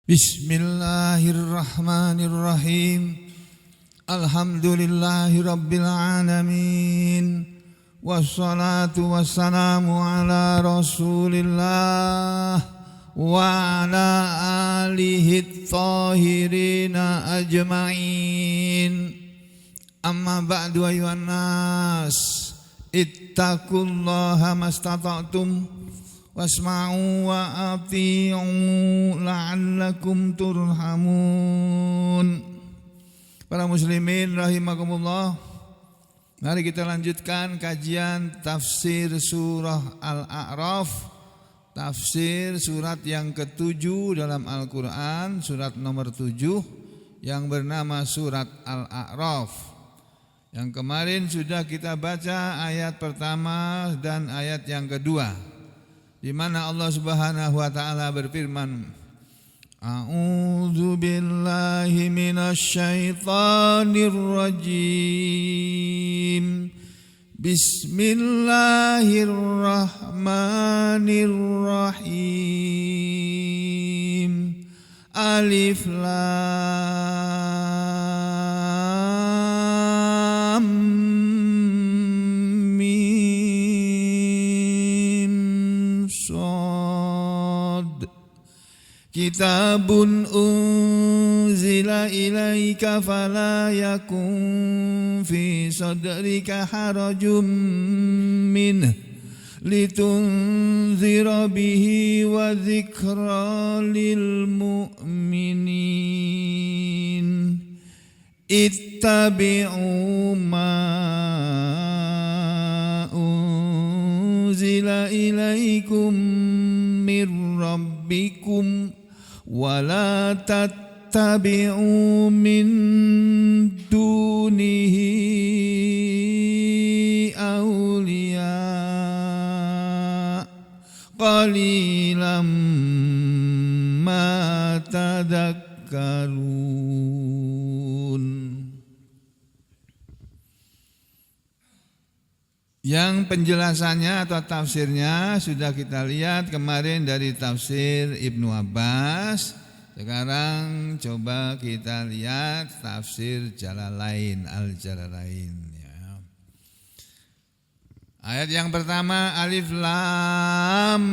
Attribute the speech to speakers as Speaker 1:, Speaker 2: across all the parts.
Speaker 1: Bismillahirrahmanirrahim. Alhamdulillahi rabbil alamin. Wassalatu wassalamu ala rasulillah wa ala alihi thahirina ajma'in. Amma ba'du ayuhan nas, ittaqullaha mastata'tum wasma'u wa ati'u la'allakum turhamun. Para muslimin rahimakumullah, mari kita lanjutkan kajian tafsir surah Al-A'raf, tafsir surat yang ke-7 dalam Al-Quran, surat nomor 7 yang bernama surat Al-A'raf. Yang kemarin sudah kita baca ayat pertama dan ayat yang kedua, di mana Allah Subhanahu wa taala berfirman, A'udzu billahi minasy syaithanir rajim. Bismillahirrahmanirrahim. Alif lam Kitabun unzila ilaika fala yakun fi sadrika harajum min litunzira bihi wa dzikra lil mu'minin. Ittabi'u ma unzila ilaikum mir rabbikum wala tattabi'u min dunihi awliya qalilan ma tadakkarun. Yang penjelasannya atau tafsirnya sudah kita lihat kemarin dari tafsir Ibnu Abbas. Sekarang coba kita lihat tafsir Jalalain, Al-Jalalain ya. Ayat yang pertama, Alif Lam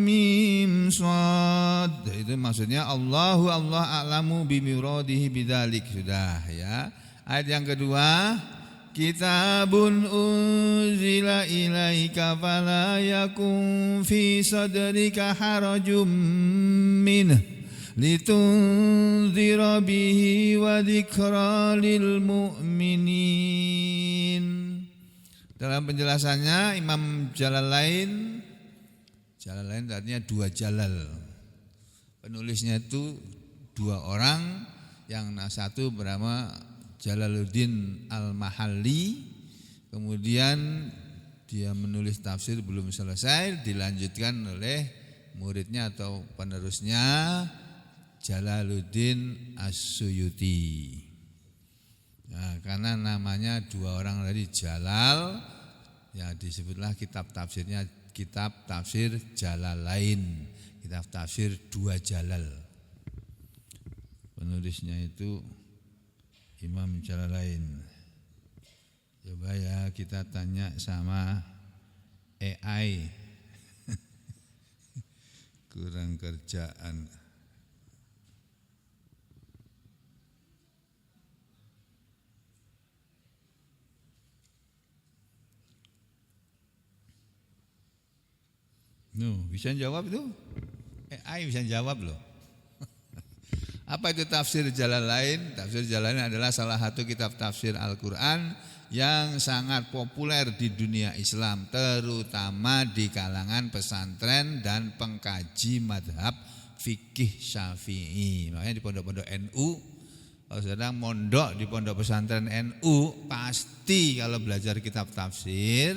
Speaker 1: Mim Shad. Itu maksudnya Allah a'lamu bimuradihi bidzalik, sudah ya. Ayat yang kedua, Kitabun unzila ilaika fala yakun fi sadrika harajum min litunzira bihi wa dzikra lil mu'minin. Dalam penjelasannya Imam Jalalain artinya dua jalal. Penulisnya itu dua orang, yang satu bernama Jalaluddin Al-Mahalli, kemudian dia menulis tafsir belum selesai, dilanjutkan oleh muridnya atau penerusnya Jalaluddin As-Suyuti. Nah, karena namanya dua orang tadi Jalal, ya disebutlah kitab tafsirnya kitab tafsir Jalalain, kitab tafsir dua Jalal. Penulisnya itu Imam Jalalain. Coba ya kita tanya sama AI. Kurang kerjaan. Bisa jawab itu? AI bisa jawab loh. Apa itu tafsir Jalalain? Tafsir Jalalain adalah salah satu kitab tafsir Al-Quran yang sangat populer di dunia Islam, terutama di kalangan pesantren dan pengkaji madhab fikih Syafi'i. Makanya di pondok-pondok NU, kalau sedang mondok di pondok pesantren NU, pasti kalau belajar kitab tafsir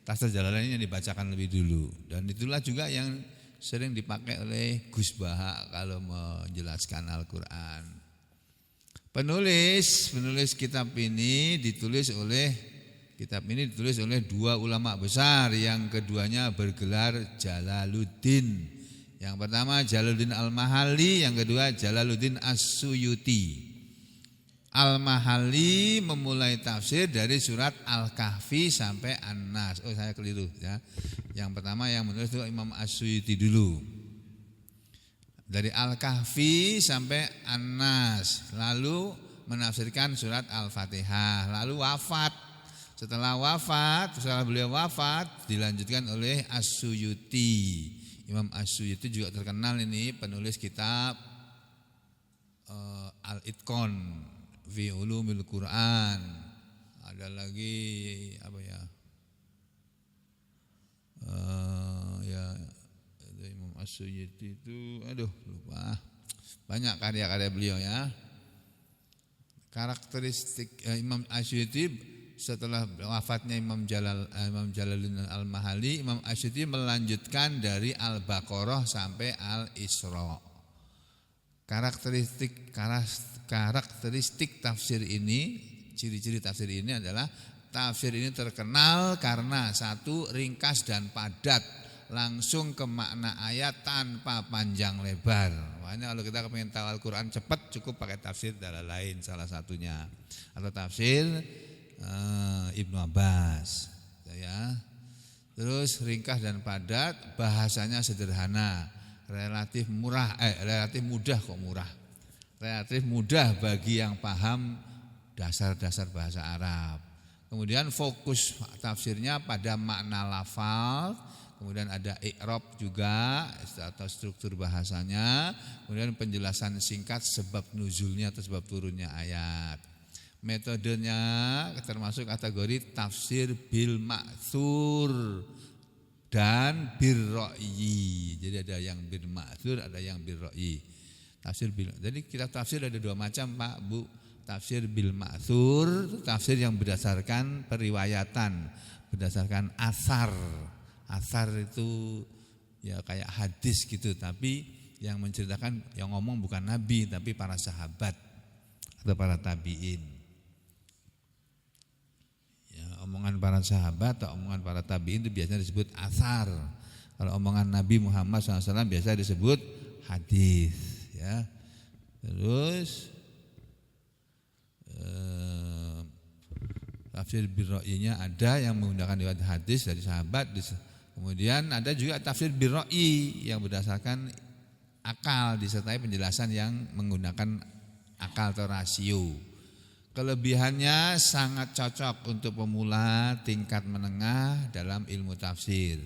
Speaker 1: Jalalain yang dibacakan lebih dulu. Dan itulah juga yang sering dipakai oleh Gus Baha kalau menjelaskan Al-Quran. Penulis kitab ini ditulis oleh dua ulama besar, yang keduanya bergelar Jalaluddin. Yang pertama Jalaluddin Al-Mahalli, yang kedua Jalaluddin As-Suyuti. Al-Mahalli memulai tafsir dari surat Al-Kahfi sampai An-Nas. Oh, saya keliru ya. Yang pertama yang menulis itu Imam As-Suyuti dulu. Dari Al-Kahfi sampai An-Nas, lalu menafsirkan surat Al-Fatihah, lalu wafat. Setelah beliau wafat dilanjutkan oleh As-Suyuti. Imam As-Suyuti juga terkenal ini penulis kitab Al-Itqan fi Ulumil Quran. Ada lagi apa ya? Imam As-Suyuti itu lupa. Banyak karya-karya beliau ya. Karakteristik Imam As-Suyuti setelah wafatnya Imam Jalaluddin Al-Mahalli, Imam As-Suyuti melanjutkan dari Al-Baqarah sampai Al-Isra. Karakteristik tafsir ini, ciri-ciri tafsir ini adalah tafsir ini terkenal karena satu, ringkas dan padat, langsung ke makna ayat tanpa panjang lebar. Makanya kalau kita pengen tahu Al-Quran cepat, cukup pakai tafsir Jalalain salah satunya, atau tafsir Ibnu Abbas ya. Terus ringkas dan padat, bahasanya sederhana, relatif mudah bagi yang paham dasar-dasar bahasa Arab. Kemudian fokus tafsirnya pada makna lafal, kemudian ada i'rab juga atau struktur bahasanya, kemudian penjelasan singkat sebab nuzulnya atau sebab turunnya ayat. Metodenya termasuk kategori tafsir bil ma'thur dan bir ra'yi. Jadi ada yang bil ma'thur, ada yang bir ra'yi. Jadi kitab tafsir ada dua macam, Pak, Bu. Tafsir bil ma'thur, tafsir yang berdasarkan periwayatan, berdasarkan asar. Asar itu ya kayak hadis gitu, tapi yang menceritakan, yang ngomong bukan nabi tapi para sahabat atau para tabi'in. Omongan para sahabat atau omongan para tabi'in itu biasanya disebut asar. Kalau omongan Nabi Muhammad SAW biasa disebut hadis ya. Terus tafsir bir-ra'yinya ada yang menggunakan riwayat hadis dari sahabat. Kemudian ada juga tafsir bir-ra'yi yang berdasarkan akal disertai penjelasan yang menggunakan akal atau rasio. Kelebihannya sangat cocok untuk pemula tingkat menengah dalam ilmu tafsir,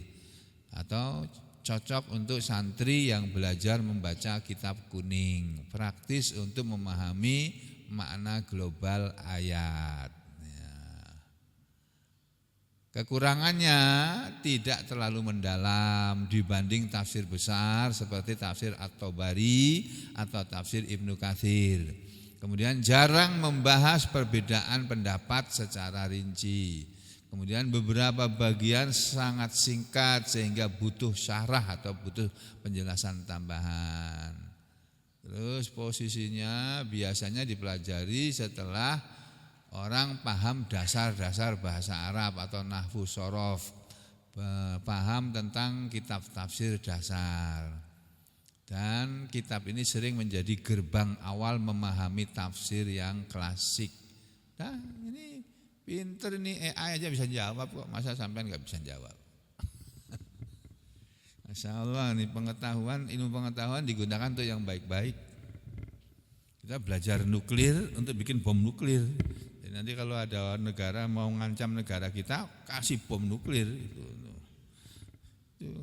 Speaker 1: atau cocok untuk santri yang belajar membaca kitab kuning, praktis untuk memahami makna global ayat. Kekurangannya tidak terlalu mendalam dibanding tafsir besar seperti tafsir At-Tabari atau tafsir Ibnu Katsir. Kemudian jarang membahas perbedaan pendapat secara rinci. Kemudian beberapa bagian sangat singkat sehingga butuh syarah atau butuh penjelasan tambahan. Terus posisinya biasanya dipelajari setelah orang paham dasar-dasar bahasa Arab atau nahwu shorof, paham tentang kitab tafsir dasar. Dan kitab ini sering menjadi gerbang awal memahami tafsir yang klasik. Nah, ini pinter nih, AI aja bisa jawab kok, masa sampean nggak bisa jawab? Masya Allah, nih ilmu pengetahuan digunakan untuk yang baik-baik. Kita belajar nuklir untuk bikin bom nuklir. Jadi nanti kalau ada negara mau ngancam negara kita, kasih bom nuklir itu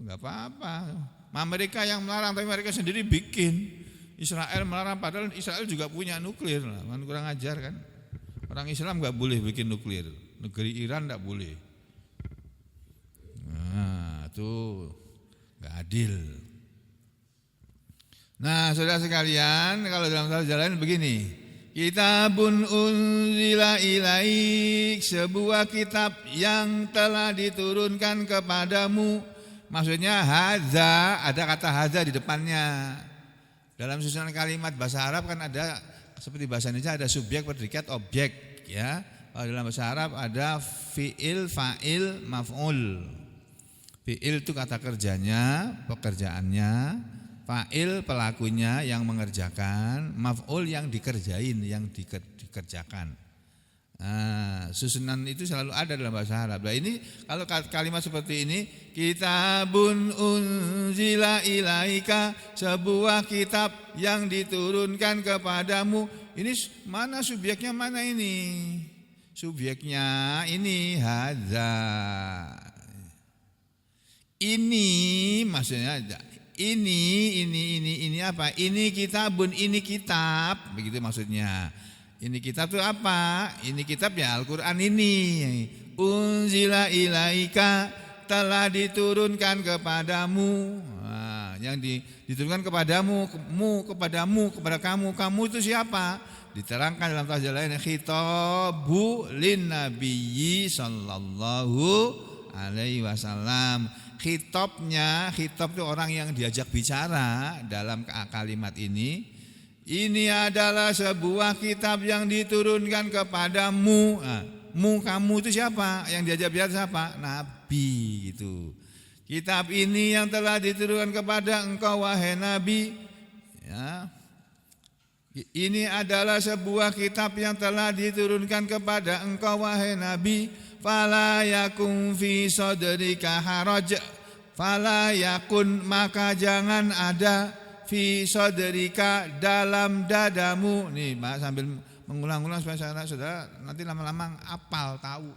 Speaker 1: nggak apa-apa. Amerika yang melarang, tapi mereka sendiri bikin. Israel melarang, padahal Israel juga punya nuklir. Kan kurang ajar kan? Orang Islam nggak boleh bikin nuklir, negeri Iran nggak boleh. Nah, itu nggak adil. Nah, saudara sekalian, kalau dalam tafsir Jalalain begini, kitabun unzila ilaik, sebuah kitab yang telah diturunkan kepadamu. Maksudnya hadza, ada kata hadza di depannya. Dalam susunan kalimat bahasa Arab kan ada seperti bahasa Indonesia ada subjek, predikat, objek ya. Kalau dalam bahasa Arab ada fi'il, fa'il, maf'ul. Fi'il itu kata kerjanya, pekerjaannya. Fa'il pelakunya yang mengerjakan, maf'ul yang dikerjain, yang dikerjakan. Nah, susunan itu selalu ada dalam bahasa Arab. Nah, ini kalau kalimat seperti ini, kitabun unzila ilaika, sebuah kitab yang diturunkan kepadamu. Ini mana subjeknya, mana ini? Subjeknya ini hadza. Ini maksudnya ini apa? Ini kitabun, ini kitab, begitu maksudnya. Ini kitab itu apa? Ini kitab ya Al-Qur'an ini. Unzila ilaika, telah diturunkan kepadamu. Nah, yang diturunkan kepadamu, kepada kamu itu siapa? Diterangkan dalam tafsir lain, khitabu lin nabiyyi sallallahu alaihi wasallam. Khitab itu orang yang diajak bicara dalam kalimat ini. Ini adalah sebuah kitab yang diturunkan kepadamu. Nah, kamu itu siapa? Yang diajak bicara siapa? Nabi gitu. Kitab ini yang telah diturunkan kepada engkau wahai Nabi. Ya. Ini adalah sebuah kitab yang telah diturunkan kepada engkau wahai Nabi. Fala yakun fi sadrika haraj. Fala yakun, maka jangan ada fi sadrika, dalam dadamu. Nih sambil mengulang-ulang supaya saudara nanti lama-lama apal tahu.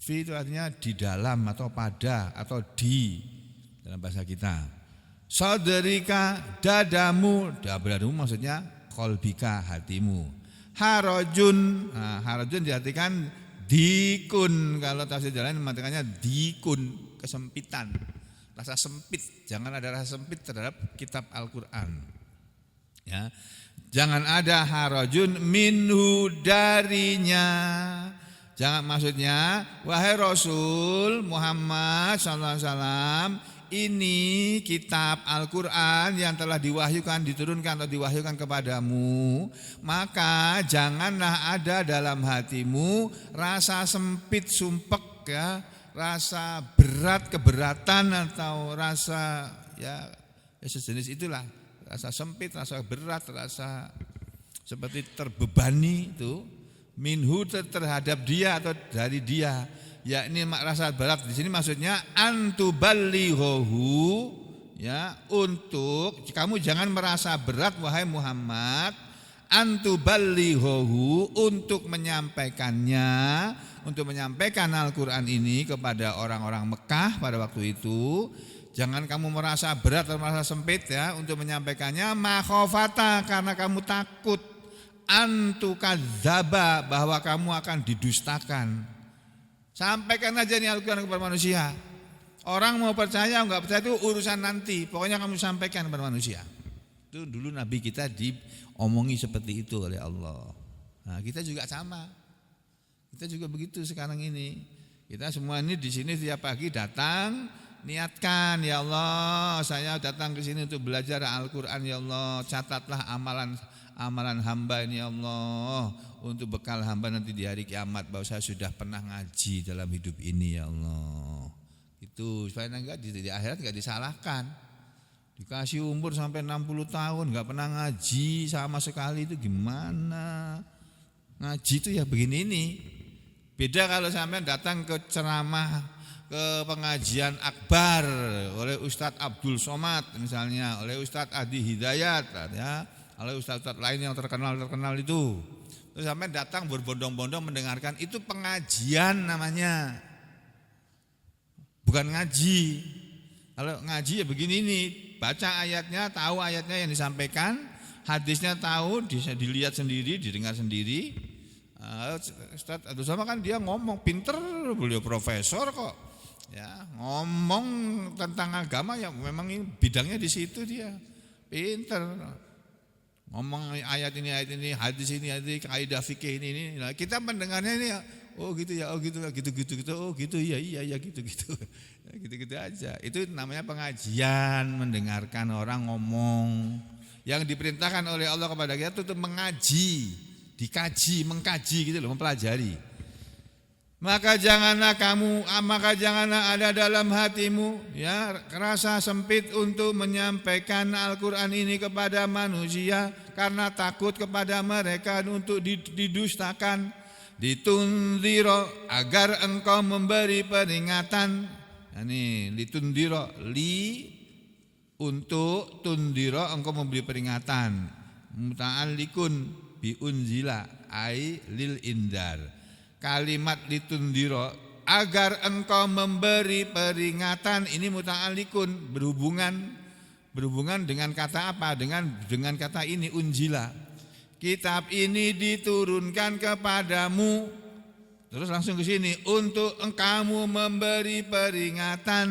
Speaker 1: Fi itu artinya di dalam atau pada atau di dalam bahasa kita. Sadrika, dadamu, dadamu maksudnya qalbika, hatimu. Harajun, harajun diartikan dikun. Kalau tafsir jalan mengatakannya dikun, kesempitan, rasa sempit. Jangan ada rasa sempit terhadap kitab Al-Qur'an. Ya. Jangan ada harajun minhu, darinya. Jangan, maksudnya wahai Rasul Muhammad sallallahu alaihi wasallam, ini kitab Al-Qur'an yang telah diwahyukan, diturunkan atau diwahyukan kepadamu, maka janganlah ada dalam hatimu rasa sempit, sumpek ya, rasa berat, keberatan atau rasa ya sejenis itulah, rasa sempit, rasa berat, rasa seperti terbebani itu minhu terhadap dia atau dari dia. Ya, ini rasa berat di sini maksudnya antuballighu, ya, untuk kamu jangan merasa berat wahai Muhammad, antuballighu, untuk menyampaikannya, untuk menyampaikan Al-Qur'an ini kepada orang-orang Mekah pada waktu itu. Jangan kamu merasa berat atau merasa sempit ya untuk menyampaikannya, makhofata, karena kamu takut, antukadzaba, bahwa kamu akan didustakan. Sampaikan aja nih Al-Quran kepada manusia. Orang mau percaya enggak percaya itu urusan nanti. Pokoknya kamu sampaikan kepada manusia. Itu dulu Nabi kita diomongi seperti itu oleh Allah. Nah, kita juga sama. Kita juga begitu sekarang ini. Kita semua ini di sini tiap pagi datang, niatkan, ya Allah, saya datang ke sini untuk belajar Al-Quran, ya Allah, catatlah amalan hamba ini, ya Allah, untuk bekal hamba nanti di hari kiamat, bahwa saya sudah pernah ngaji dalam hidup ini, ya Allah. Itu supaya enggak di akhirat enggak disalahkan. Dikasih umur sampai 60 tahun enggak pernah ngaji sama sekali, itu gimana? Ngaji itu ya begini ini. Beda kalau sampai datang ke ceramah, ke pengajian akbar oleh Ustadz Abdul Somad misalnya, oleh Ustadz Adi Hidayat ya, oleh Ustadz lain yang terkenal itu. Terus sampai datang berbondong-bondong mendengarkan, itu pengajian namanya. Bukan ngaji. Kalau ngaji ya begini nih, baca ayatnya, tahu ayatnya yang disampaikan, hadisnya tahu, dilihat sendiri, didengar sendiri. Ustadz Abdul Somad kan dia ngomong pinter, beliau profesor kok. Ya, ngomong tentang agama ya memang bidangnya di situ dia. Pinter. Ngomong ayat ini, hadis ini, kaidah fikih ini. Nah, kita mendengarnya ini, oh gitu ya, oh gitu, oh gitu, iya gitu. Gitu aja. Itu namanya pengajian, mendengarkan orang ngomong. Yang diperintahkan oleh Allah kepada kita itu mengaji, dikaji, mengkaji gitu loh, mempelajari. Maka janganlah ada dalam hatimu ya rasa sempit untuk menyampaikan Al-Quran ini kepada manusia karena takut kepada mereka untuk didustakan. Ditundiro agar engkau memberi peringatan. Ini litundiro untuk tundiro engkau memberi peringatan. Muta'alliqun bi unzila ai lil indar. Kalimat litundiro agar engkau memberi peringatan ini muta'alliqun berhubungan dengan kata apa? Dengan kata ini unzila. Kitab ini diturunkan kepadamu. Terus langsung ke sini untuk engkau memberi peringatan.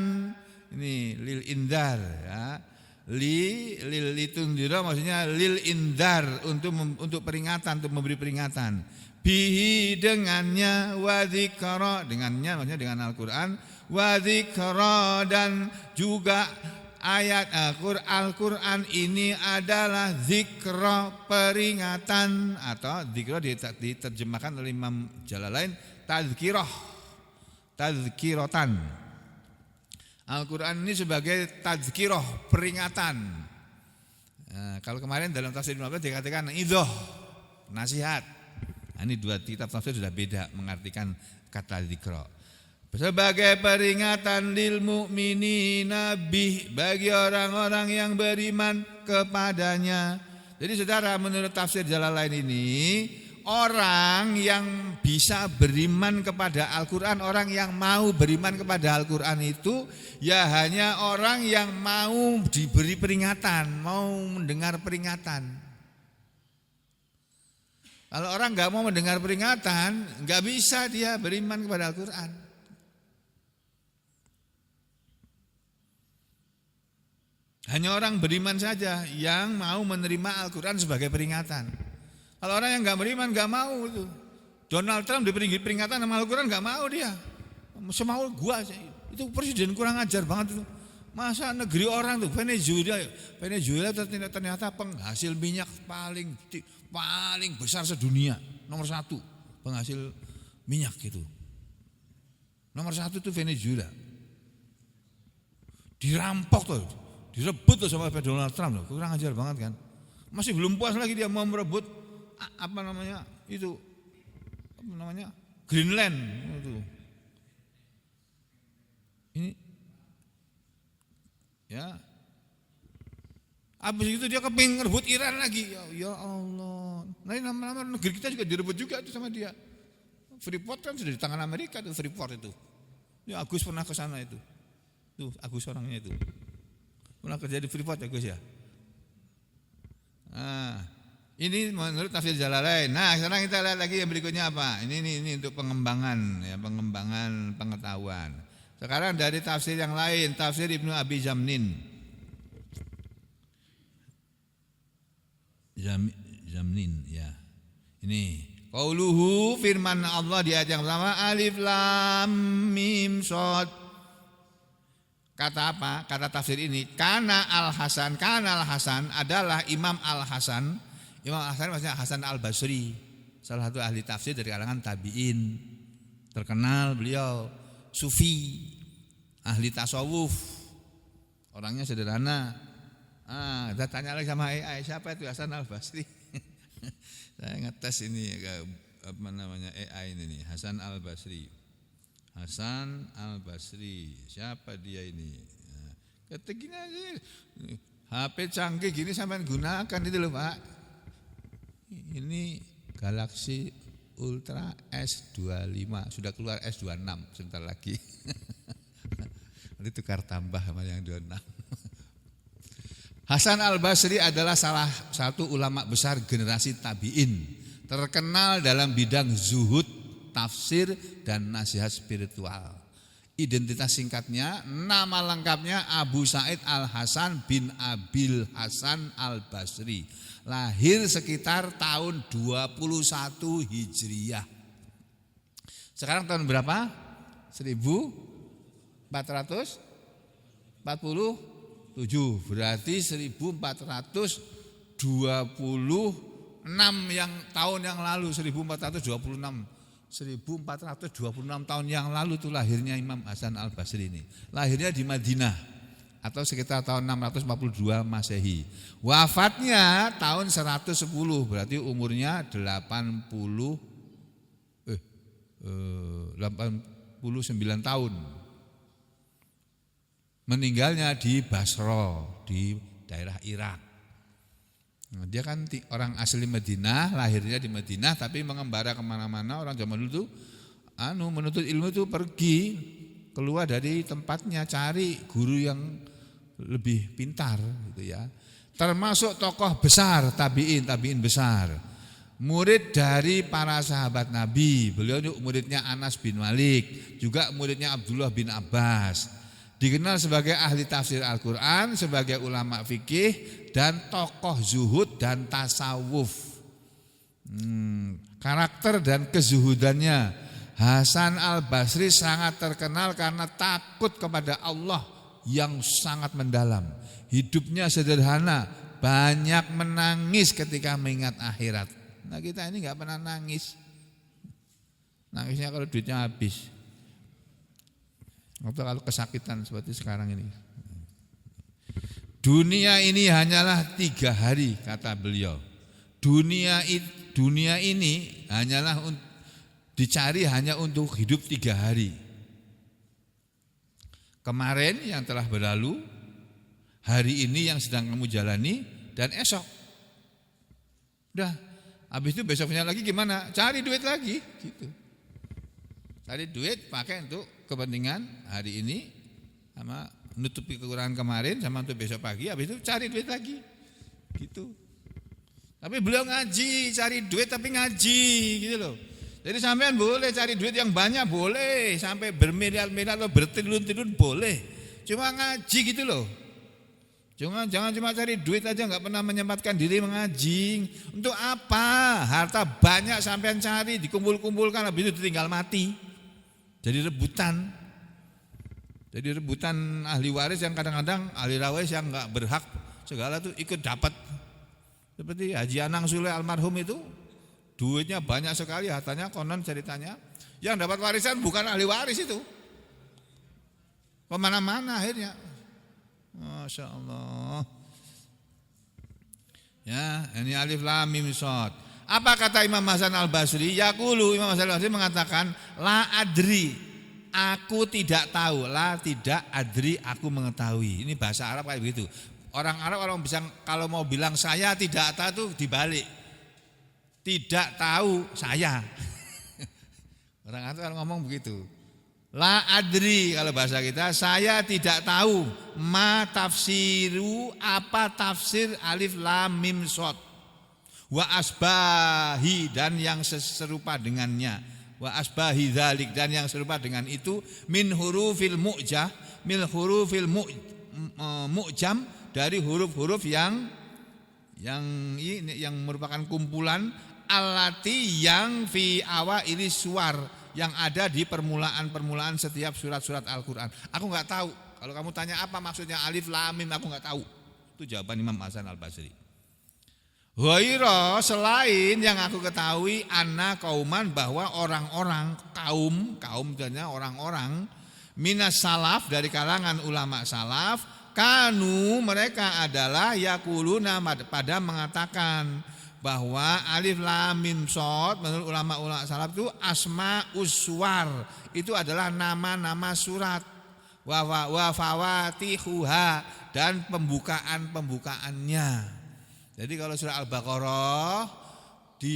Speaker 1: Ini lil indar ya. Lil litundiro maksudnya lil indar untuk peringatan, untuk memberi peringatan. Bihi dengannya, wa dzikra dengannya maksudnya dengan Al-Qur'an, wa dzikra dan juga ayat Al-Qur'an ini adalah dzikra peringatan atau dzikra diterjemahkan oleh Imam Jalalain tadzkiratan. Al-Qur'an ini sebagai tadzkirah peringatan. Nah, kalau kemarin dalam tafsir 15 dikatakan idhoh nasihat. Ini dua kitab tafsir sudah beda mengartikan kata dzikra. Sebagai peringatan lil mu'minina bagi orang-orang yang beriman kepadanya. Jadi saudara, menurut tafsir Jalalain ini, orang yang bisa beriman kepada Al-Quran, orang yang mau beriman kepada Al-Quran itu ya hanya orang yang mau diberi peringatan, mau mendengar peringatan. Kalau orang nggak mau mendengar peringatan, nggak bisa dia beriman kepada Al-Quran. Hanya orang beriman saja yang mau menerima Al-Quran sebagai peringatan. Kalau orang yang nggak beriman nggak mau itu. Donald Trump diberi peringatan sama Al-Quran nggak mau dia. Semau gua itu presiden kurang ajar banget itu. Masa negeri orang tuh Venezuela ternyata penghasil minyak paling besar sedunia, nomor 1 penghasil minyak itu. Nomor 1 itu Venezuela. Dirampok tuh, direbut tuh sama Donald Trump tuh, kurang ajar banget kan. Masih belum puas lagi dia mau merebut Greenland itu. Ini ya. Habis itu dia kepingin ngerebut Iran lagi. Ya Allah. Nah, lama-lama negeri kita juga direbut juga itu sama dia. Freeport kan sudah di tangan Amerika tuh, Freeport itu. Ya Agus pernah ke sana itu. Tuh Agus orangnya itu. Pernah kerja di Freeport Agus ya. Nah, ini menurut tafsir Jalalain. Nah, sekarang kita lihat lagi yang berikutnya apa? Ini untuk pengembangan ya, pengembangan pengetahuan. Sekarang dari tafsir yang lain, tafsir Ibnu Abi Jamnin. Jamnin ya. Ini qauluhu firman Allah di ayat yang pertama alif lam mim shad. Kata apa? Kata tafsir ini Kana Al Hasan adalah Imam Al Hasan. Imam Al Hasan maksudnya Hasan Al Basri, salah satu ahli tafsir dari kalangan tabi'in. Terkenal beliau sufi, ahli tasawuf. Orangnya sederhana. Kita tanya lagi sama AI, siapa itu Hasan Al Basri? Saya ngetes ini AI ini nih, Hasan Al Basri. Hasan Al Basri, siapa dia ini? Ketik gini aja, HP canggih gini sampai gunakan itu loh Pak. Ini Galaxy Ultra S25, sudah keluar S26 sebentar lagi. Nanti tukar tambah sama yang 26. Hasan Al-Basri adalah salah satu ulama besar generasi tabi'in, terkenal dalam bidang zuhud, tafsir, dan nasihat spiritual. Identitas singkatnya, nama lengkapnya Abu Sa'id Al-Hasan bin Abil Hasan Al-Basri. Lahir sekitar tahun 21 Hijriyah. Sekarang tahun berapa? 1440? 7 berarti 1426 yang tahun yang lalu 1426 1426 tahun yang lalu itu lahirnya Imam Hasan Al-Basri ini. Lahirnya di Madinah atau sekitar tahun 642 Masehi. Wafatnya tahun 110, berarti umurnya 89 tahun. Meninggalnya di Basra, di daerah Irak. Nah, dia kan orang asli Madinah, lahirnya di Madinah, tapi mengembara kemana-mana. Orang zaman dulu tuh menuntut ilmu itu pergi keluar dari tempatnya, cari guru yang lebih pintar gitu ya. Termasuk tokoh besar tabiin besar, murid dari para sahabat Nabi. Beliau itu muridnya Anas bin Malik, juga muridnya Abdullah bin Abbas. Dikenal sebagai ahli tafsir Al-Quran, sebagai ulama fikih, dan tokoh zuhud dan tasawuf. Karakter dan kezuhudannya, Hasan Al-Basri sangat terkenal karena takut kepada Allah yang sangat mendalam. Hidupnya sederhana, banyak menangis ketika mengingat akhirat. Nah, kita ini gak pernah nangis. Nangisnya kalau duitnya habis, atau kalau kesakitan seperti sekarang ini. Dunia ini hanyalah 3 hari, kata beliau. Dunia ini hanyalah dicari hanya untuk hidup 3 hari. Kemarin yang telah berlalu, hari ini yang sedang kamu jalani, dan esok. Udah, habis itu besoknya lagi gimana? Cari duit lagi, gitu. Cari duit pakai untuk kepentingan hari ini, sama menutupi kekurangan kemarin, sama untuk besok pagi. Habis itu cari duit lagi, gitu. Tapi beliau ngaji, cari duit tapi ngaji, gitu loh. Jadi sampean boleh cari duit yang banyak, boleh sampai bermiliar-miliar atau bertriliun-triliun boleh. Cuma ngaji gitu loh. Jangan cuma cari duit aja, nggak pernah menyempatkan diri mengaji. Untuk apa? Harta banyak sampean cari, dikumpul-kumpulkan, habis itu ditinggal mati. Jadi rebutan ahli waris yang kadang-kadang ahli waris yang nggak berhak segala tuh ikut dapat. Seperti Haji Anang Sule almarhum itu, duitnya banyak sekali, hartanya konon ceritanya. Yang dapat warisan bukan ahli waris itu, kemana-mana akhirnya. Masya Allah. Ya, ini alif lam mim shad. Apa kata Imam Hasan Al-Basri? Yaqulu, Imam Hasan Al-Basri mengatakan, la adri, aku tidak tahu. La tidak adri, aku mengetahui. Ini bahasa Arab kayak begitu. Orang Arab orang bisa kalau mau bilang saya tidak tahu itu dibalik. Tidak tahu saya. Orang Arab kalau ngomong begitu. La adri kalau bahasa kita, saya tidak tahu ma tafsiru, apa tafsir alif lam mim shad. Wa asbahi, dan yang serupa dengannya. Wa asbahi dzalik, dan yang serupa dengan itu, min hurufil mu'jah, mu'jam, dari huruf-huruf yang merupakan kumpulan allati yang fi awaili suwar, yang ada di permulaan setiap surat-surat Al-Qur'an. Aku enggak tahu. Kalau kamu tanya apa maksudnya alif lam mim, aku enggak tahu. Itu jawaban Imam Hasan Al-Basri. Ghaira, selain yang aku ketahui, anna kauman, bahwa orang-orang kaum jadinya orang-orang minas salaf, dari kalangan ulama salaf, kanu, mereka adalah yaquluna, pada mengatakan bahwa alif lam mim shad menurut ulama-ulama salaf itu asmaus suwar, itu adalah nama-nama surat, wa fawatihuha, dan pembukaannya. Jadi kalau surah Al-Baqarah di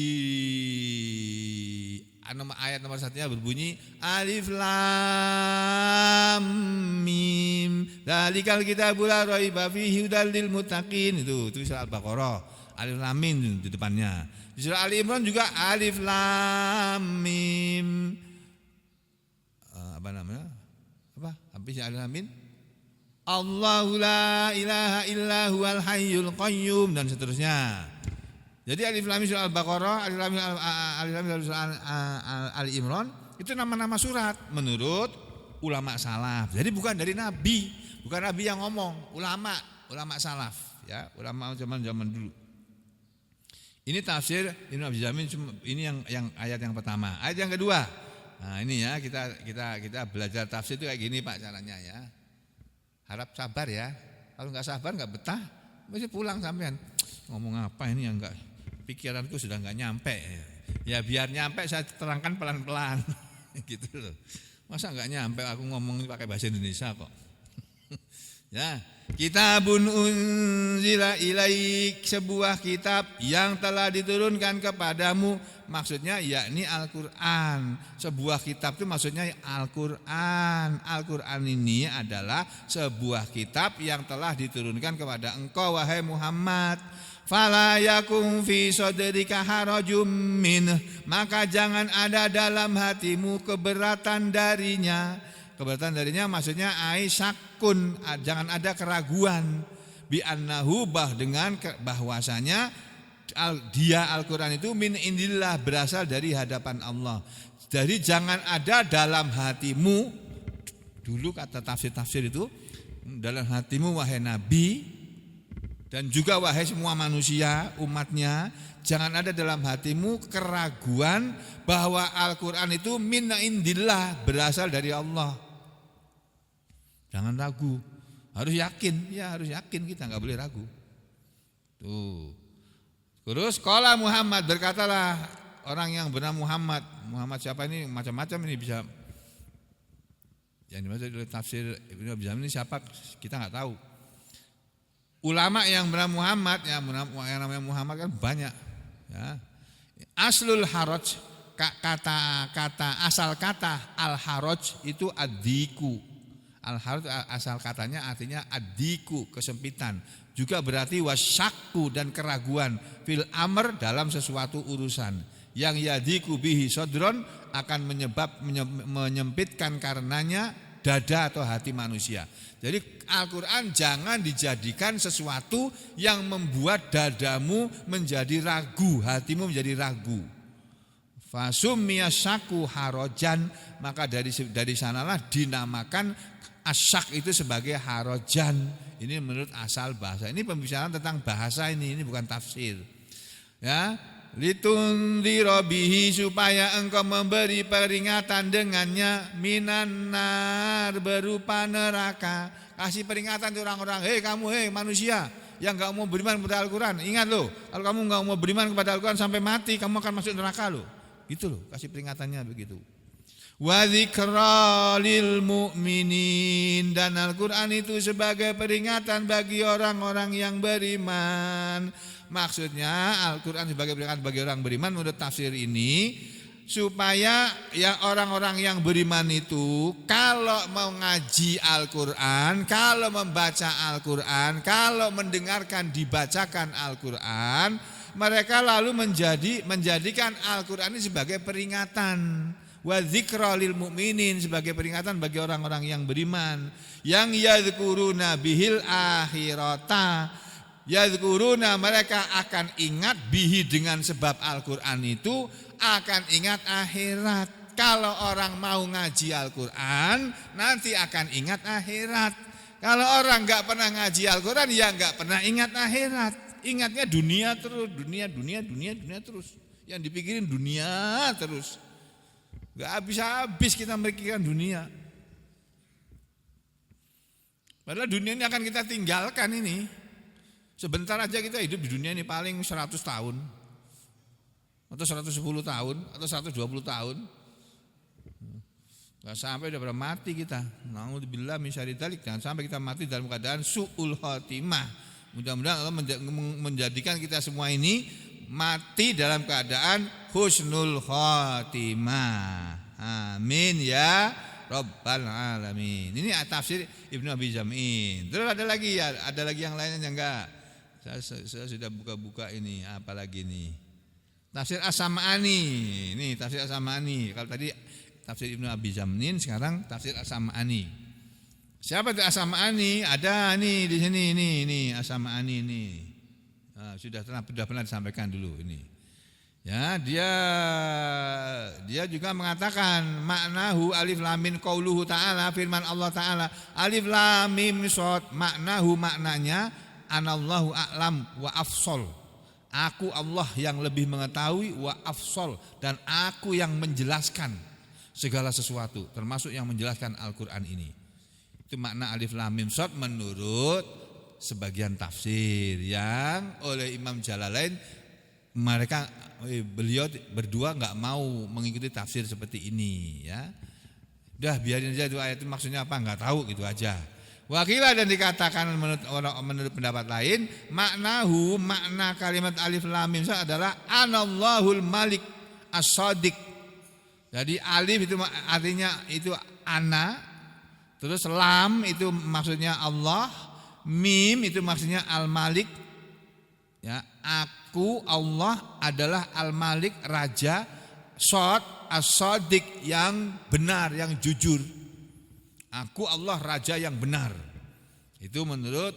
Speaker 1: ayat nomor 1-nya berbunyi alif lam mim dzalikal kitabul la raiba fihi hudal lil muttaqin. Itu surah Al-Baqarah, alif lam mim di depannya. Di surah Ali Imran juga alif lam mim habisnya alif lam mim Allahu la ilaha illa huwal hayyul qayyum, dan seterusnya. Jadi alif lam mim surah Al-Baqarah, alif lam mim surah Ali Imran itu nama-nama surat menurut ulama salaf. Jadi bukan dari nabi, bukan nabi yang ngomong, ulama salaf ya, ulama zaman dulu. Ini tafsir Ibnu Abi Jamin, ini yang ayat yang pertama. Ayat yang kedua. Nah, ini ya kita belajar tafsir itu kayak gini Pak caranya ya. Harap sabar ya. Kalau enggak sabar enggak betah, mesti pulang sampean. Ngomong apa ini yang enggak, pikiranku sudah enggak nyampe. Ya biar nyampe saya terangkan pelan-pelan. Gitu loh. Masa enggak nyampe aku ngomong pakai bahasa Indonesia kok. Ya, kitabun unzila ilaik, sebuah kitab yang telah diturunkan kepadamu, maksudnya yakni Al-Qur'an. Sebuah kitab itu maksudnya Al-Qur'an. Al-Qur'an ini adalah sebuah kitab yang telah diturunkan kepada engkau wahai Muhammad. Fala yakum fi sadrika harajum min, maka jangan ada dalam hatimu keberatan darinya. Keberatan darinya maksudnya aisyakun, jangan ada keraguan bi annahu dengan bahwasanya dia Al-Qur'an itu min indillah, berasal dari hadapan Allah. Jadi jangan ada dalam hatimu, dulu kata tafsir-tafsir itu, dalam hatimu wahai Nabi dan juga wahai semua manusia umatnya, jangan ada dalam hatimu keraguan bahwa Al-Qur'an itu min indillah, berasal dari Allah. Jangan ragu, harus yakin, ya harus yakin, kita nggak boleh ragu. Tuh. Terus qala Muhammad, berkatalah orang yang bernama Muhammad. Muhammad siapa ini? Macam-macam ini bisa. Yang dimaksud oleh tafsir Ibnu Abi Jamin ini siapa? Kita nggak tahu. Ulama yang bernama Muhammad, yang namanya Muhammad kan banyak. Ya. Aslul haraj, asal kata al-haraj itu ad-diku. Al-haraj asal katanya artinya ad-diku, kesempitan. Juga berarti wasyakku, dan keraguan fil amr, dalam sesuatu urusan. Yang yadiku bihi sodron, akan menyempitkan karenanya dada atau hati manusia. Jadi Al-Qur'an jangan dijadikan sesuatu yang membuat dadamu menjadi ragu, hatimu menjadi ragu. Fasummiya syaku harajan, maka dari sanalah dinamakan asyak itu sebagai harajan. Ini menurut asal bahasa. Ini pembicaraan tentang bahasa ini bukan tafsir. Ya, litundhira bihi, supaya engkau memberi peringatan dengannya, minan nar, berupa neraka. Kasih peringatan ke orang-orang, hei kamu, hei manusia yang enggak mau beriman kepada Al-Qur'an, ingat loh, kalau kamu enggak mau beriman kepada Al-Qur'an sampai mati, kamu akan masuk neraka loh. Gitu loh, kasih peringatannya begitu. Wa dzikra lil mu'minin, dan Al-Qur'an itu sebagai peringatan bagi orang-orang yang beriman. Maksudnya Al-Qur'an sebagai peringatan bagi orang beriman menurut tafsir ini, supaya ya orang-orang yang beriman itu kalau mau ngaji Al-Qur'an, kalau membaca Al-Qur'an, kalau mendengarkan dibacakan Al-Qur'an, mereka lalu menjadikan Al-Qur'an ini sebagai peringatan. Wa dzikra lil mu'minin, sebagai peringatan bagi orang-orang yang beriman, yang yadzkuruna bihil akhirata, yadzkuruna, mereka akan ingat bihi, dengan sebab Al-Qur'an itu akan ingat akhirat. Kalau orang mau ngaji Al-Qur'an nanti akan ingat akhirat. Kalau orang enggak pernah ngaji Al-Qur'an ya enggak pernah ingat akhirat. Ingatnya dunia terus, dunia terus. Yang dipikirin dunia terus. Gak habis-habis kita memikirkan dunia. Padahal dunia ini akan kita tinggalkan ini. Sebentar aja kita hidup di dunia ini, paling 100 tahun. Atau 110 tahun, atau 120 tahun. Gak sampai udah pada mati kita. Na'udzubillah min syarri dzalik. Jangan sampai kita mati dalam keadaan su'ul khotimah. Mudah-mudahan Allah menjadikan kita semua ini mati dalam keadaan husnul khotimah. Amin ya Rabbal alamin. Ini tafsir Ibnu Abi Jamin. Terus ada lagi yang lainnya enggak? Saya sudah buka-buka ini, apalagi ini. Tafsir As-Sam'ani. Ini tafsir As-Sam'ani. Kalau tadi tafsir Ibnu Abi Jamin, sekarang tafsir As-Sam'ani. Siapa itu As-Sam'ani? Ada nih di sini, ini As-Sam'ani ini. Nah, sudah pernah disampaikan dulu ini. Ya, dia juga mengatakan maknahu alif lam mim qauluhu ta'ala, firman Allah Ta'ala, alif lam mim shad, maknahu, maknanya anallahu a'lam wa afsal. Aku Allah yang lebih mengetahui, wa afsal, dan aku yang menjelaskan segala sesuatu, termasuk yang menjelaskan Al-Qur'an ini. Itu makna alif lam mim shad menurut sebagian tafsir yang oleh Imam Jalalain beliau berdua enggak mau mengikuti tafsir seperti ini ya. Udah biarin aja itu ayat itu maksudnya apa enggak tahu gitu aja. Wakila dan dikatakan menurut pendapat lain, makna kalimat alif lam mim adalah Anallahul Malik As-Shadiq. Jadi alif itu artinya itu ana, terus lam itu maksudnya Allah, mim itu maksudnya Al-Malik. Ya, aku Allah adalah Al-Malik, raja, shad As-Shadiq yang benar, yang jujur. Aku Allah raja yang benar. Itu menurut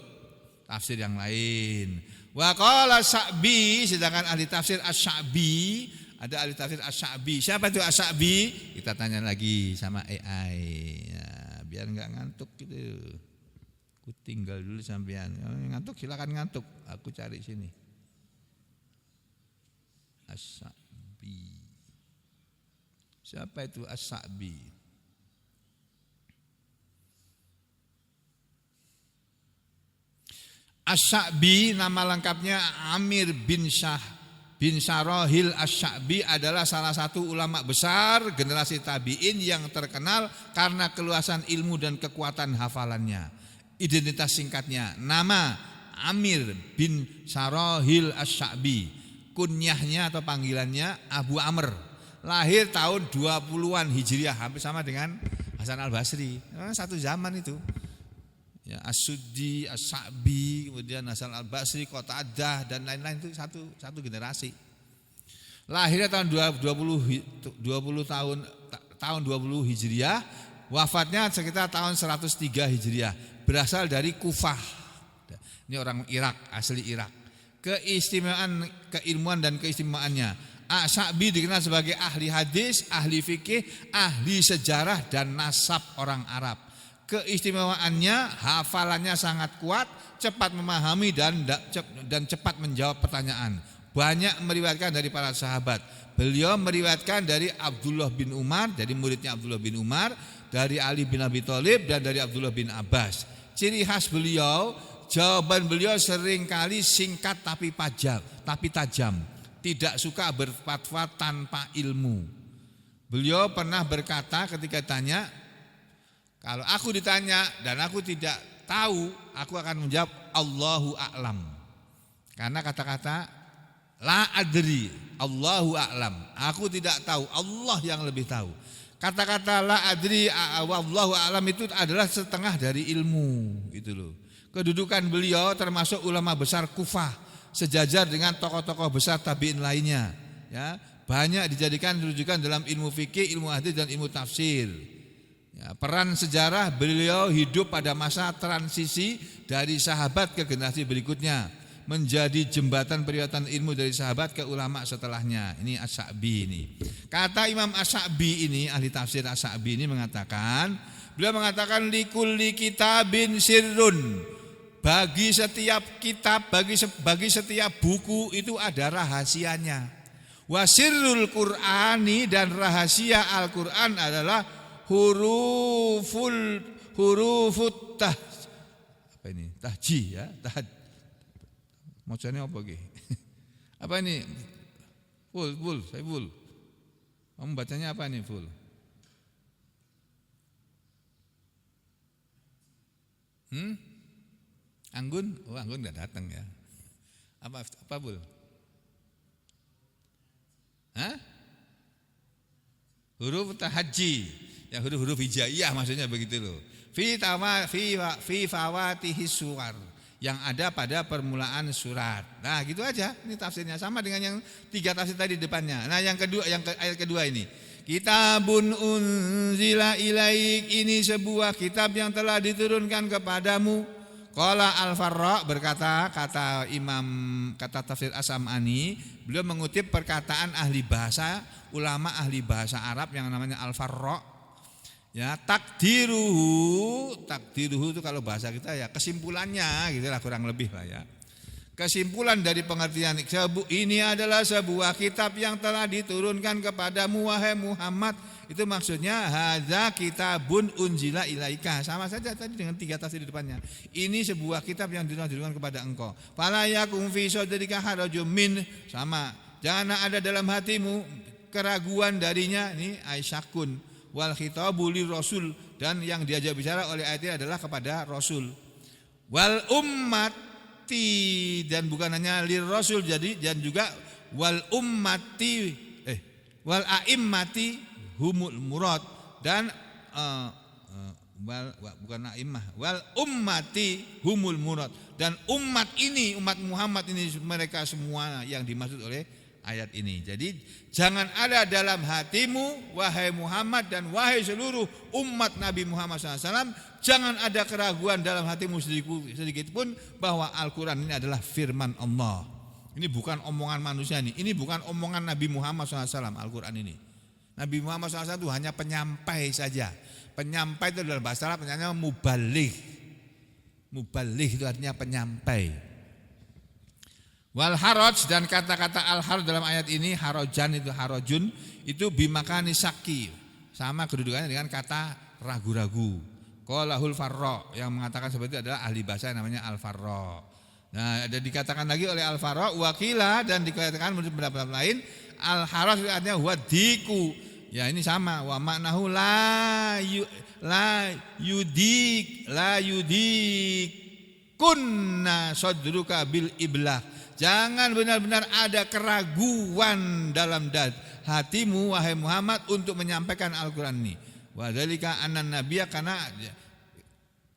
Speaker 1: tafsir yang lain. Wa qala Sa'bi, sedangkan ahli tafsir Asy-Sya'bi, ada ahli tafsir Asy-Sya'bi. Siapa itu Asy-Sya'bi? Kita tanya lagi sama AI. Ya, biar enggak ngantuk gitu. Aku tinggal dulu sampean. Kalau ngantuk silakan ngantuk. Aku cari sini. Asy-Sya'bi. Siapa itu Asy-Sya'bi? Asy-Sya'bi nama lengkapnya Amir bin Syarahil Asy-Sya'bi adalah salah satu ulama besar generasi tabi'in yang terkenal karena keluasan ilmu dan kekuatan hafalannya. Identitas singkatnya nama Amir bin Syarahil Asy-Sya'bi. Kunyahnya atau panggilannya Abu Amr. Lahir tahun 20-an Hijriah, hampir sama dengan Hasan Al-Basri. Satu zaman itu. Ya, As-Suddi, As-Sa'bi, kemudian Hasan Al-Basri, Qatadah dan lain-lain itu satu generasi. Lahirnya tahun 20 Hijriah, wafatnya sekitar tahun 103 Hijriah. Berasal dari Kufah. Ini orang Irak, asli Irak. Keilmuan dan keistimewaannya. As-Sa'bi dikenal sebagai ahli hadis, ahli fikih, ahli sejarah dan nasab orang Arab. Keistimewaannya, hafalannya sangat kuat, cepat memahami dan cepat menjawab pertanyaan. Banyak meriwayatkan dari para sahabat. Beliau meriwayatkan dari Abdullah bin Umar, dari muridnya Abdullah bin Umar, dari Ali bin Abi Thalib dan dari Abdullah bin Abbas. Ciri khas beliau, jawaban beliau seringkali singkat tapi tajam. Tidak suka berfatwa tanpa ilmu. Beliau pernah berkata ketika tanya, kalau aku ditanya dan aku tidak tahu, aku akan menjawab Allahu a'lam. Karena kata-kata la adri, Allahu a'lam, aku tidak tahu, Allah yang lebih tahu. Kata-kata la adri wallahu a'lam itu adalah setengah dari ilmu, gitu loh. Kedudukan beliau termasuk ulama besar Kufah, sejajar dengan tokoh-tokoh besar tabi'in lainnya, ya. Banyak dijadikan rujukan dalam ilmu fikih, ilmu hadis dan ilmu tafsir. Ya, peran sejarah beliau hidup pada masa transisi dari sahabat ke generasi berikutnya, menjadi jembatan periwayatan ilmu dari sahabat ke ulama setelahnya. Ini As-Sa'bi ini. Kata Imam As-Sa'bi ini, ahli tafsir As-Sa'bi ini beliau mengatakan likulli kitabin sirrun. Bagi setiap kitab, bagi setiap buku itu ada rahasianya. Wa sirrul Qur'ani, dan rahasia Al-Qur'an adalah hurufut tahji ya, macamnya apa ge? Apa ini? Full. Kamu bacanya apa ini full? Anggun? Oh, Anggun enggak datang ya. Apa full? Huruf tahajji. Ya, huruf-huruf hijaiyah maksudnya begitu loh. Fi fawatihi suwar, yang ada pada permulaan surat. Nah, gitu aja. Ini tafsirnya sama dengan yang 3 tafsir tadi depannya. Nah, yang kedua, ayat kedua ini. Kitabun unzila ilaik, ini sebuah kitab yang telah diturunkan kepadamu. Qala Al-Farra berkata, kata tafsir As-Sam'ani, beliau mengutip perkataan ahli bahasa, ulama ahli bahasa Arab yang namanya Al-Farra. Ya, takdiruhu itu kalau bahasa kita ya kesimpulannya, gitulah kurang lebih lah ya. Kesimpulan dari pengertian ini adalah sebuah kitab yang telah diturunkan kepadamu wahai Muhammad. Itu maksudnya hadza kitabun unzila ilaika. Sama saja tadi dengan 3 tafsir di depannya. Ini sebuah kitab yang diturunkan kepada engkau. Fala yakum fi sadrika harajum min, sama. Jangan ada dalam hatimu keraguan darinya, ini aisyakun wal khitabu lir rasul, dan yang diajak bicara oleh ayat ini adalah kepada rasul. Wal ummati, dan bukan hanya lir rasul, jadi dan juga wal ummati wal aimmati humul murad, dan bukan a'immah, wal ummati humul murad, dan umat ini, umat Muhammad ini mereka semua yang dimaksud oleh ayat ini. Jadi jangan ada dalam hatimu wahai Muhammad dan wahai seluruh umat Nabi Muhammad SAW, jangan ada keraguan dalam hatimu sedikit pun bahwa Al-Quran ini adalah firman Allah. Ini bukan omongan manusia ini bukan omongan Nabi Muhammad SAW. Al-Quran ini, Nabi Muhammad SAW itu hanya penyampai saja. Penyampai itu dalam bahasa Arab namanya mubaligh. Mubaligh itu artinya penyampai. Wal haraj, dan kata-kata al haraj dalam ayat ini, harajan itu harajun, itu bimakani syaki, sama kedudukannya dengan kata ragu-ragu. Qalahul farra, yang mengatakan seperti itu adalah ahli bahasa yang namanya al farra. Nah, ada dikatakan lagi oleh al farra wakila, dan dikatakan menurut pendapat lain al haraj artinya wadiku. Ya ini sama, wa maknahu la yudik kunna sadruka bil iblah. Jangan benar-benar ada keraguan dalam hatimu wahai Muhammad untuk menyampaikan Al-Quran ini. Wa dzalika annan nabiyya, karena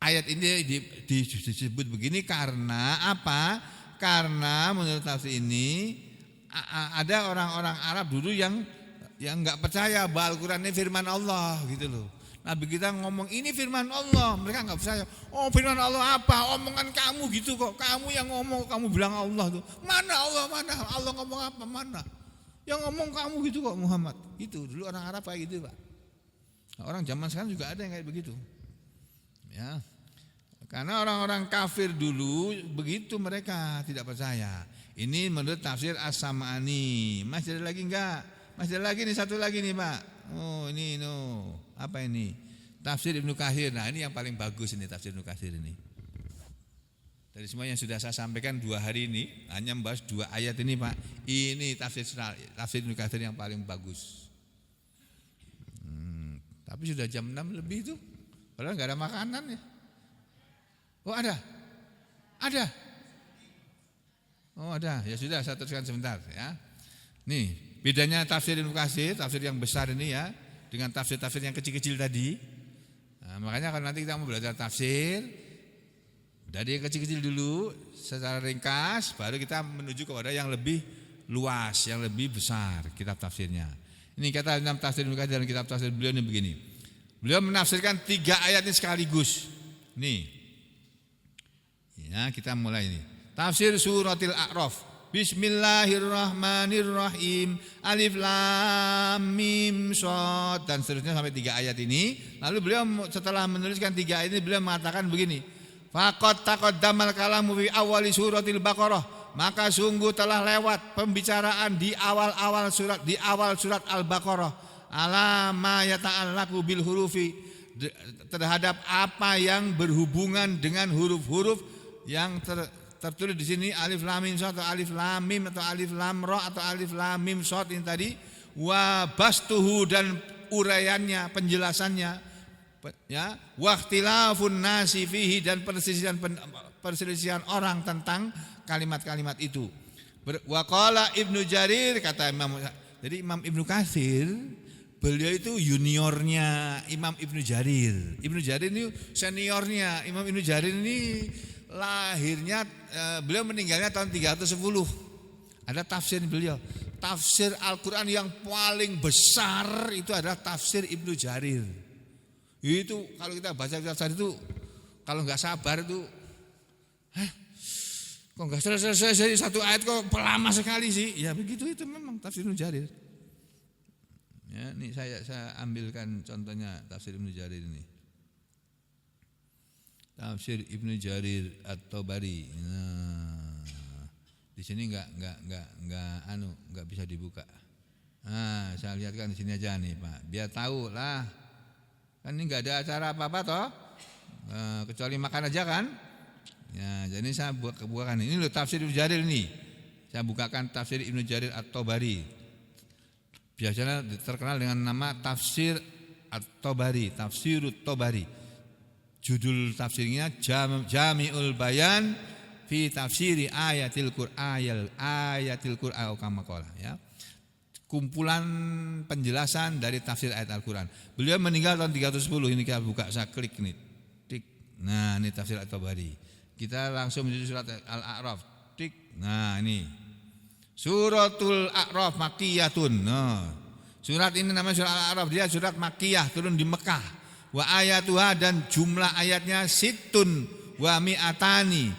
Speaker 1: ayat ini disebut begini karena apa? Karena menurut tafsir ini ada orang-orang Arab dulu yang enggak percaya bahwa Al-Quran ini firman Allah gitu loh. Nabi kita ngomong ini firman Allah, mereka enggak percaya. Oh, firman Allah apa? Omongan kamu gitu kok. Kamu yang ngomong, kamu bilang Allah tuh. Mana Allah, mana? Allah ngomong apa? Mana? Yang ngomong kamu gitu kok Muhammad. Gitu. Dulu orang Arab kayak gitu, Pak. Nah, orang zaman sekarang juga ada yang kayak begitu. Ya. Karena orang-orang kafir dulu begitu, mereka tidak percaya. Ini menurut tafsir As-Sam'ani. Masih ada lagi enggak? Masih ada lagi nih, satu lagi nih, Pak. Oh, ini apa ini? Tafsir Ibnu Katsir. Nah, ini yang paling bagus ini, tafsir Ibnu Katsir ini. Dari semua yang sudah saya sampaikan 2 hari ini, hanya membahas 2 ayat ini, Pak. Ini tafsir Ibnu Katsir yang paling bagus. Tapi sudah jam 6 lebih itu. Padahal enggak ada makanan ya. Oh, ada. Ada. Oh, ada. Ya sudah, saya teruskan sebentar ya. Nih, bedanya tafsir Ibnu Katsir, tafsir yang besar ini ya, dengan tafsir-tafsir yang kecil-kecil tadi. Nah, makanya kalau nanti kita mau belajar tafsir dari yang kecil-kecil dulu secara ringkas, baru kita menuju kepada yang lebih luas, yang lebih besar kitab tafsirnya. Ini kata dalam tafsir Ibnu Katsir dan kitab tafsir beliau ini begini. Beliau menafsirkan 3 ayat ini sekaligus. Nih. Ya, kita mulai ini. Tafsir suratil A'raf. Bismillahirrahmanirrahim. Alif lam mim shad, dan seterusnya sampai 3 ayat ini. Lalu beliau setelah menuliskan 3 ayat ini, beliau mengatakan begini. Faqad taqaddamal kalamu fi awali suratil Baqarah. Maka sungguh telah lewat pembicaraan di awal surat Al-Baqarah. Ala ma yata'allaqu bil hurufi, terhadap apa yang berhubungan dengan huruf-huruf yang tertulis di sini, alif lam mim shad atau alif lam mim atau alif lam ra atau alif lam mim shad ini tadi, wa bastuhu, dan uraiannya, penjelasannya ya, wa ikhtilafun nasi fihi, dan perselisihan orang tentang kalimat-kalimat itu. Wa qala Ibnu Jarir, kata Imam, jadi Imam Ibnu Katsir beliau itu juniornya Imam Ibnu Jarir. Ibnu Jarir ini seniornya Imam Ibnu Jarir ini. Lahirnya beliau meninggalnya tahun 310. Ada tafsir beliau. Tafsir Al-Quran yang paling besar itu adalah tafsir Ibnu Jarir. Itu kalau kita baca tafsir itu, kalau nggak sabar itu, kok nggak selesai dari 1 ayat kok lama sekali sih? Ya begitu, itu memang tafsir Ibnu Jarir. Ya, ini saya ambilkan contohnya tafsir Ibnu Jarir ini. Tafsir Ibnu Jarir At-Tabari. Nah, Di sini enggak bisa dibuka. Nah, saya lihatkan di sini aja nih, Pak. Biar tahu lah. Kan ini enggak ada acara apa-apa toh. Kecuali makan aja kan. Ya, jadi saya bukakan ini loh tafsir Ibnu Jarir nih. Saya bukakan tafsir Ibnu Jarir At-Tabari. Biasanya terkenal dengan nama tafsir At-Tabari, Tafsirut Tabari. Judul tafsirnya Jami'ul Bayan fi tafsiri ayatil Qur'an kama qala, ya. Kumpulan penjelasan dari tafsir ayat Al-Qur'an. Beliau meninggal tahun 310. Ini kita buka, saya klik nih. Tik. Nah, ini tafsir At-Tabari. Kita langsung menuju surat Al-A'raf. Tik. Nah, ini. Suratul A'raf Makkiyatun. Nah, surat ini namanya surat Al-A'raf, dia surat Makkiyah, turun di Mekah. Wa ayatuha, dan jumlah ayatnya situn wa mi'atani,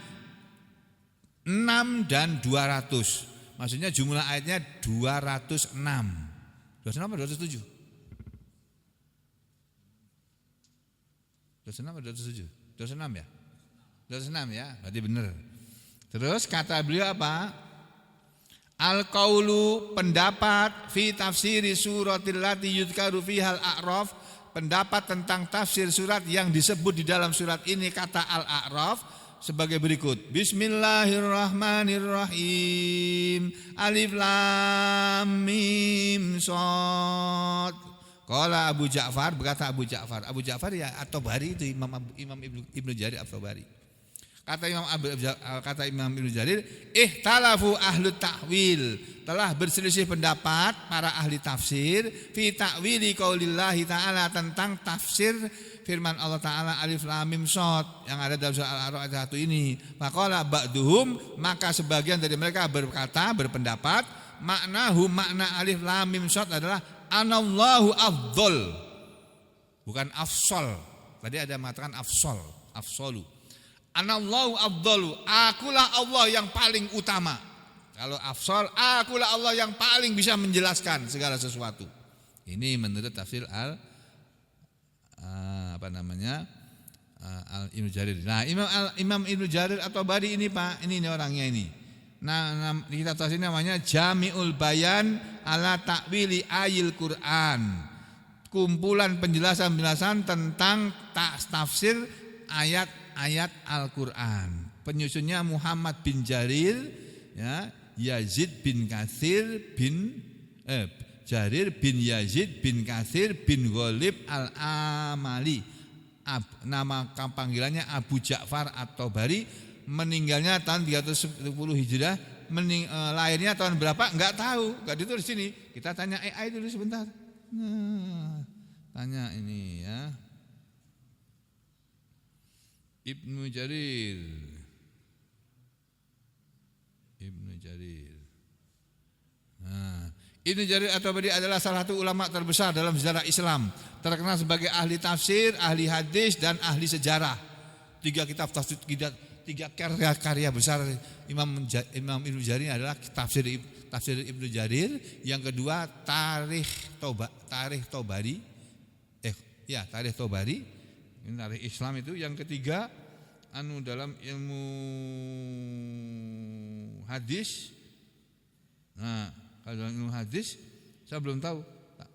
Speaker 1: 6 dan 200. Maksudnya jumlah ayatnya 206. 206 atau 207? 206 atau 207? 206 ya? 206 ya, berarti benar. Terus kata beliau apa? Al-qaulu, pendapat fi tafsiri suratil lati yudkaru fihal a'raf, pendapat tentang tafsir surat yang disebut di dalam surat ini kata Al-A'raf sebagai berikut. Bismillahirrahmanirrahim. Alif lam mim shad. Qala Abu Ja'far, berkata Abu Ja'far. Abu Ja'far ya At-Tabari itu Imam Ibnu Jarir At-Tabari. Kata Imam Ibnu Jarir, ihtalafu ahlut ta'wil, telah berselisih pendapat para ahli tafsir fi ta'wili qaulillahi ta'ala, tentang tafsir firman Allah Ta'ala alif lam mim shad yang ada dalam surah Al-A'raf ayat 1 ini. Faqala ba'duhum, maka sebagian dari mereka berpendapat makna alif lam mim shad adalah anallahu afdol, bukan afsol. Tadi ada mengatakan afsolu. Anallahu afdalu, akulah Allah yang paling utama. Kalau afsal, akulah Allah yang paling bisa menjelaskan segala sesuatu. Ini menurut tafsir Ibnu Jarir. Nah, Imam Ibnu Jarir At-Tabari ini Pak, ini orangnya ini. Nah, kita tafsir namanya Jami'ul Bayan ala Ta'wili Ayil Qur'an. Kumpulan penjelasan tentang tafsir ayat Al-Qur'an. Penyusunnya Muhammad bin Jarir, ya, Yazid bin Katsir Jarir bin Yazid bin Katsir bin Ghalib Al-Amali. Nama panggilannya Abu Ja'far At-Tabari. Meninggalnya tahun 310 Hijriah. Lahirnya tahun berapa? Enggak tahu, enggak ditulis di sini. Kita tanya AI dulu sebentar. Nah, tanya ini ya. Ibnu Jarir. Nah, Ibnu Jarir At-Tabari adalah salah satu ulama terbesar dalam sejarah Islam, terkenal sebagai ahli tafsir, ahli hadis, dan ahli sejarah. 3 kitab tafsir, 3 karya besar Imam Ibnu Jarir adalah tafsir Ibnu Jarir, yang kedua Tarikh Tabari. Tarikh Tabari. Ini tarikh Islam itu. Yang ketiga dalam ilmu hadis. Nah, kalau dalam ilmu hadis saya belum tahu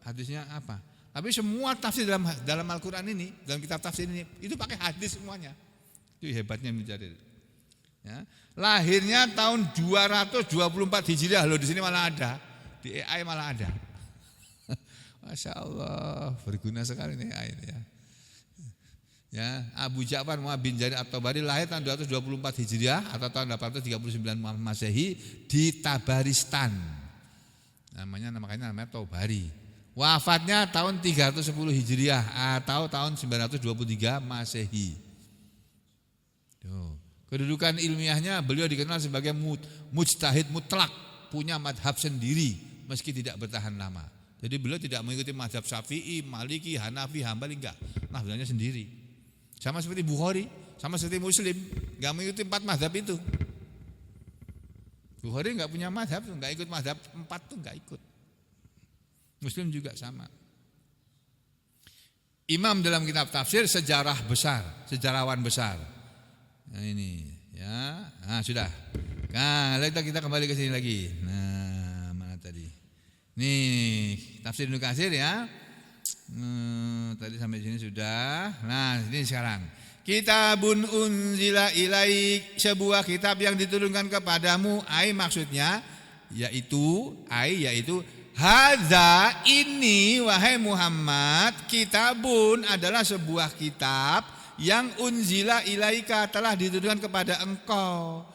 Speaker 1: hadisnya apa. Tapi semua tafsir dalam Al-Qur'an ini, dalam kitab tafsir ini itu pakai hadis semuanya. Itu hebatnya Ibnu Jarir. Ya. Lahirnya tahun 224 Hijriah, loh, di sini malah ada. Di AI malah ada. Masya Allah, berguna sekali nih AI ini ya. Ya, Abu Ja'far Muhammad bin Jarir At-Tabari lahir tahun 224 Hijriah atau tahun 839 Masehi di Tabaristan. Namanya Tabari. Wafatnya tahun 310 Hijriah atau tahun 923 Masehi. Tuh. Kedudukan ilmiahnya, beliau dikenal sebagai mujtahid mutlak, punya madhab sendiri meski tidak bertahan lama. Jadi beliau tidak mengikuti madhab Syafi'i, Maliki, Hanafi, Hambali, enggak. Madhabnya sendiri. Sama seperti Bukhari, sama seperti Muslim, enggak mengikuti 4 madhab itu. Bukhari enggak punya madhab, enggak ikut madhab 4 tuh enggak ikut. Muslim juga sama. Imam dalam kitab tafsir, sejarawan besar. Nah ini ya, sudah. Nah, kita kembali ke sini lagi. Nah, mana tadi? Nih, tafsir Ibnu Katsir ya. Tadi sampai sini sudah. Nah, ini sekarang. Kitabun unzila ilaik, sebuah kitab yang diturunkan kepadamu. Maksudnya yaitu hadza, ini wahai Muhammad, kitabun adalah sebuah kitab yang unzila ilaika, telah diturunkan kepada engkau.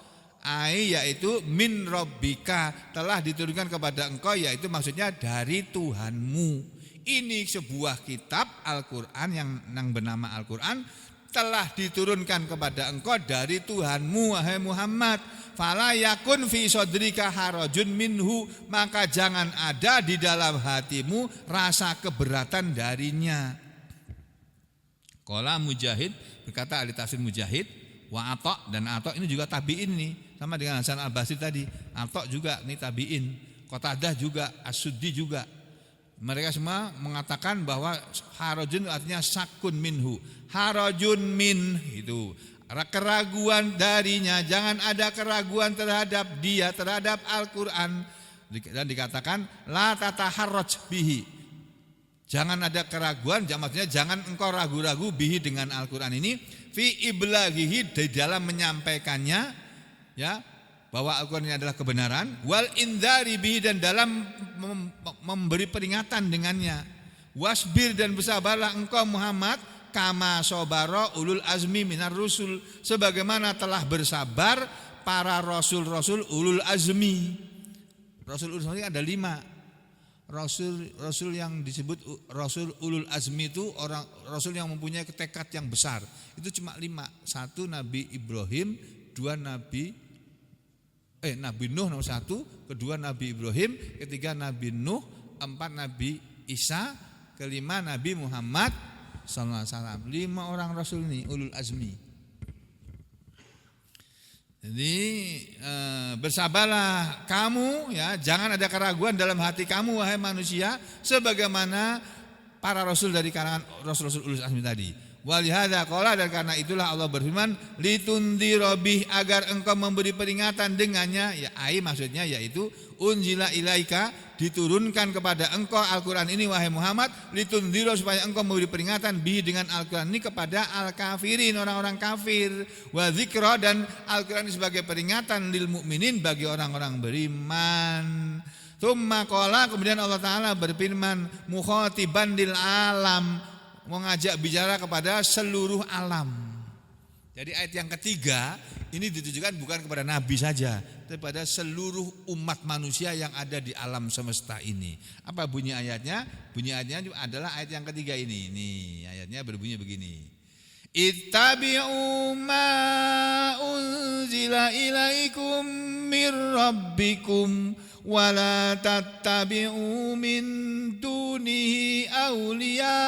Speaker 1: Yaitu min rabbika, telah diturunkan kepada engkau, yaitu maksudnya dari Tuhanmu. Ini sebuah kitab Al-Quran yang bernama Al-Quran, telah diturunkan kepada engkau dari Tuhanmu wahai Muhammad. Fala yakun fi sodrika harajun minhu, maka jangan ada di dalam hatimu rasa keberatan darinya. Qala Mujahid, berkata ahli tafsir Mujahid, wa Atha, dan Atha ini juga tabi'in nih, sama dengan Hasan Al-Basri tadi. Atha juga nih tabi'in, Qatadah juga, As-Suddi juga. Mereka semua mengatakan bahwa harajun artinya sakun minhu. Harajun min itu keraguan darinya, jangan ada keraguan terhadap dia, terhadap Al-Quran. Dan dikatakan la tataharraj bihi, jangan ada keraguan, maksudnya jangan engkau ragu-ragu bihi dengan Al-Quran ini, fi iblaghihi, di dalam menyampaikannya, ya, bahwa Al-Quran ini adalah kebenaran, wal indari bihi, dan dalam memberi peringatan dengannya, wasbir, dan bersabarlah engkau Muhammad, kama sobaro ulul azmi minar rusul, sebagaimana telah bersabar para rasul-rasul ulul azmi. Rasul ulul azmi ada 5. Rasul yang disebut rasul ulul azmi itu orang rasul yang mempunyai tekad yang besar. Itu cuma 5. 1 Nabi Ibrahim, 2 Nabi Nuh nomor 1, kedua Nabi Ibrahim, ketiga Nabi Nuh, 4 Nabi Isa, kelima Nabi Muhammad sallallahu alaihi wasallam. 5 orang rasul ini ulul azmi. Jadi bersabarlah kamu, ya, jangan ada keraguan dalam hati kamu wahai manusia, sebagaimana para rasul dari kalangan rasul-rasul ulul azmi tadi. Walihada qala, dan karena itulah Allah berfirman, litundhira bih, agar engkau memberi peringatan dengannya, ya maksudnya yaitu unzila ilaika, diturunkan kepada engkau Al-Quran ini wahai Muhammad, litundhira, supaya engkau memberi peringatan bih dengan Al-Quran ini kepada al-kafirin, orang-orang kafir, wa dzikra, dan Al-Quran ini sebagai peringatan lil mukminin, bagi orang-orang beriman. Tsumma qala, kemudian Allah Ta'ala berfirman, mukhatiban lil alam, mengajak bicara kepada seluruh alam. Jadi ayat yang ketiga ini ditujukan bukan kepada Nabi saja, tapi pada seluruh umat manusia yang ada di alam semesta ini. Apa bunyi ayatnya? Bunyi ayatnya adalah ayat yang ketiga ini. Nih, ayatnya berbunyi begini. Ittabi'u ma unzila ilaikum mir rabbikum wa la tattabi'u min dunihi awliya